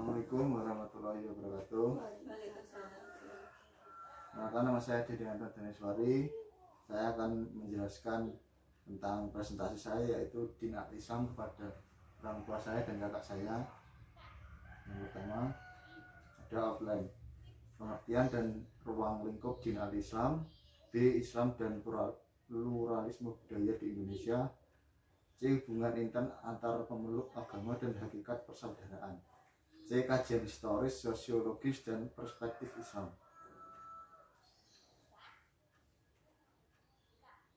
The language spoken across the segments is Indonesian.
Assalamualaikum warahmatullahi wabarakatuh. Nama saya Dede Anton Daneswari. Saya akan menjelaskan tentang presentasi saya, yaitu Din Al-Islam kepada orang tua saya dan kakak saya. Yang pertama ada offline, pengertian dan ruang lingkup Din Al-Islam. B. Islam dan pluralisme budaya di Indonesia. C. Hubungan intern antar pemeluk agama dan hakikat persaudaraan. C. Kajian historis, sosiologis, dan perspektif Islam.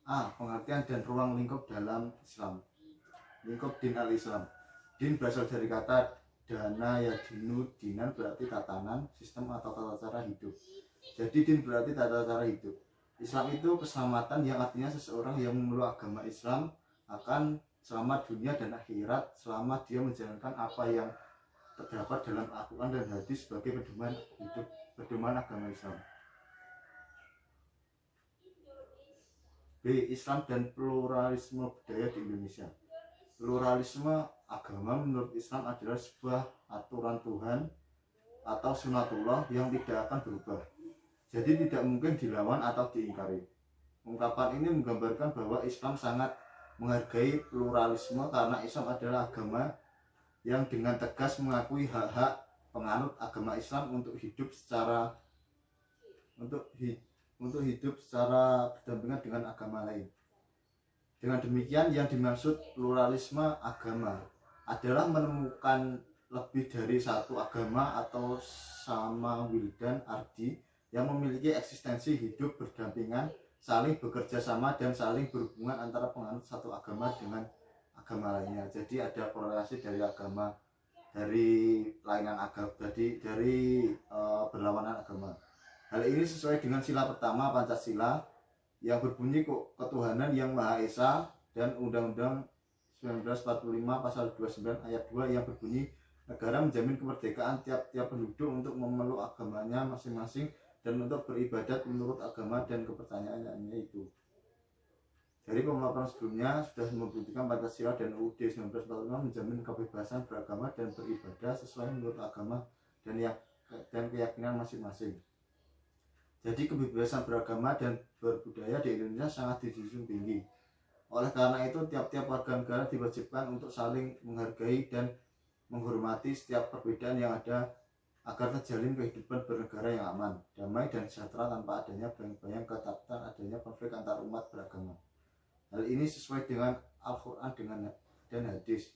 A. Pengertian dan ruang lingkup dalam Islam. Lingkup Din Al-Islam. Din berasal dari kata dana yadinu, dinan berarti tatanan, sistem atau tata cara hidup. Jadi din berarti tata cara hidup. Islam itu keselamatan, yang artinya seseorang yang memeluk agama Islam akan selamat dunia dan akhirat selama dia menjalankan apa yang terdapat dalam Al-Quran dan hadis sebagai pedoman hidup, pedoman agama Islam. B. Islam dan pluralisme budaya di Indonesia. Pluralisme agama menurut Islam adalah sebuah aturan Tuhan atau sunatullah yang tidak akan berubah, jadi tidak mungkin dilawan atau diingkari. Ungkapan ini menggambarkan bahwa Islam sangat menghargai pluralisme karena Islam adalah agama yang dengan tegas mengakui hak-hak penganut agama Islam untuk hidup secara berdampingan dengan agama lain. Dengan demikian, yang dimaksud pluralisme agama adalah menemukan lebih dari satu agama atau sama wildan ardi yang memiliki eksistensi hidup berdampingan, saling bekerja sama dan saling berhubungan antara penganut satu agama dengan agama lainnya. Jadi ada korelasi dari agama, dari lainan agama, dari berlawanan agama. Hal ini sesuai dengan sila pertama Pancasila yang berbunyi ketuhanan yang Maha Esa, dan Undang-Undang 1945 pasal 29 ayat 2 yang berbunyi negara menjamin kemerdekaan tiap-tiap penduduk untuk memeluk agamanya masing-masing dan untuk beribadat menurut agama dan kepercayaannya itu. Dari pemaparan sebelumnya sudah membuktikan Pancasila dan UUD 1945 menjamin kebebasan beragama dan beribadah sesuai menurut agama dan keyakinan masing-masing. Jadi kebebasan beragama dan berbudaya di Indonesia sangat dijunjung tinggi. Oleh karena itu, tiap-tiap warga negara diwajibkan untuk saling menghargai dan menghormati setiap perbedaan yang ada agar terjalin kehidupan bernegara yang aman, damai, dan sejahtera tanpa adanya bayang-bayang ketakutan adanya konflik antar umat beragama. Hal ini sesuai dengan Al-Quran dan hadis.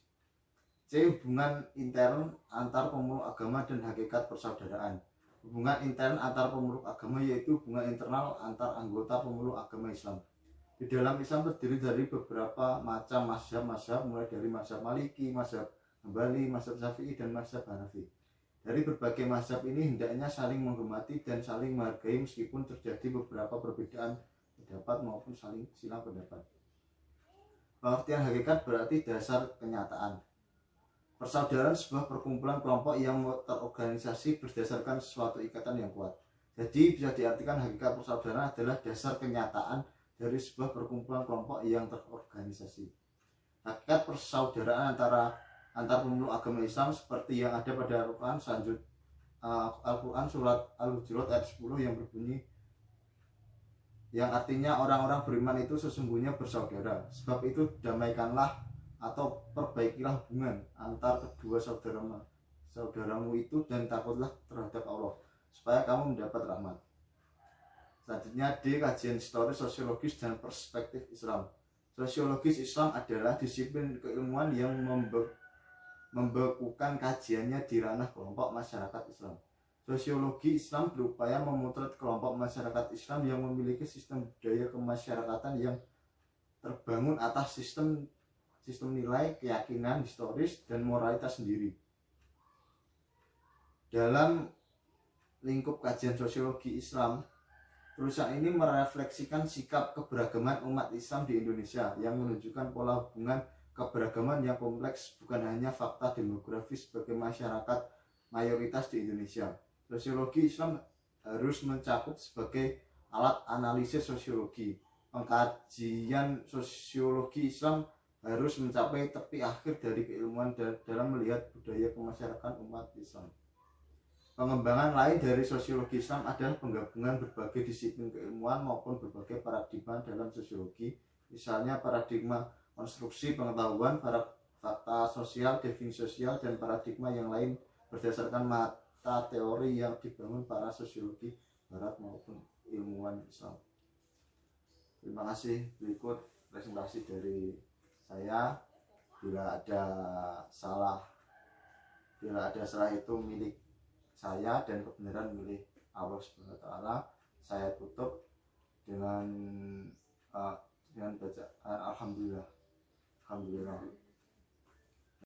C. Hubungan intern antar pemeluk agama dan hakikat persaudaraan. Hubungan intern antar pemeluk agama yaitu hubungan internal antar anggota pemeluk agama Islam. Di dalam Islam terdiri dari beberapa macam mazhab, mulai dari mazhab Maliki, mazhab Hambali, mazhab Syafi'i, dan mazhab Hanafi. Dari berbagai mazhab ini hendaknya saling menghormati dan saling menghargai meskipun terjadi beberapa perbedaan pendapat maupun saling silang pendapat. Pengertian hakikat berarti dasar kenyataan. Persaudaraan sebuah perkumpulan kelompok yang terorganisasi berdasarkan suatu ikatan yang kuat. Jadi bisa diartikan hakikat persaudaraan adalah dasar kenyataan dari sebuah perkumpulan kelompok yang terorganisasi. Hakikat persaudaraan antar pemeluk agama Islam seperti yang ada pada Al-Quran Al-Quran surat Al-Hujurat ayat 10 yang berbunyi, yang artinya orang-orang beriman itu sesungguhnya bersaudara. Sebab itu damaikanlah atau perbaikilah hubungan antar kedua saudaramu itu dan takutlah terhadap Allah supaya kamu mendapat rahmat. Selanjutnya D. Kajian historis, sosiologis, dan perspektif Islam. Sosiologis Islam adalah disiplin keilmuan yang membekukan kajiannya di ranah kelompok masyarakat Islam. Sosiologi Islam berupaya memotret kelompok masyarakat Islam yang memiliki sistem budaya kemasyarakatan yang terbangun atas sistem nilai, keyakinan, historis, dan moralitas sendiri. Dalam lingkup kajian sosiologi Islam, tulisan ini merefleksikan sikap keberagaman umat Islam di Indonesia yang menunjukkan pola hubungan keberagaman yang kompleks, bukan hanya fakta demografis sebagai masyarakat mayoritas di Indonesia. Sosiologi Islam harus mencakup sebagai alat analisis sosiologi. Pengkajian sosiologi Islam harus mencapai tepi akhir dari keilmuan dalam melihat budaya kemasyarakatan umat Islam. Pengembangan lain dari sosiologi Islam adalah penggabungan berbagai disiplin keilmuan maupun berbagai paradigma dalam sosiologi, misalnya paradigma konstruksi pengetahuan, fakta sosial, definisi sosial, dan paradigma yang lain berdasarkan mata teori yang dibangun para sosiologi barat maupun ilmuwan Islam. Terima kasih. Berikut presentasi dari saya. Bila ada salah itu milik saya dan kebenaran milik Allah Subhanahu wa taala. Saya tutup dengan bacaan alhamdulillah.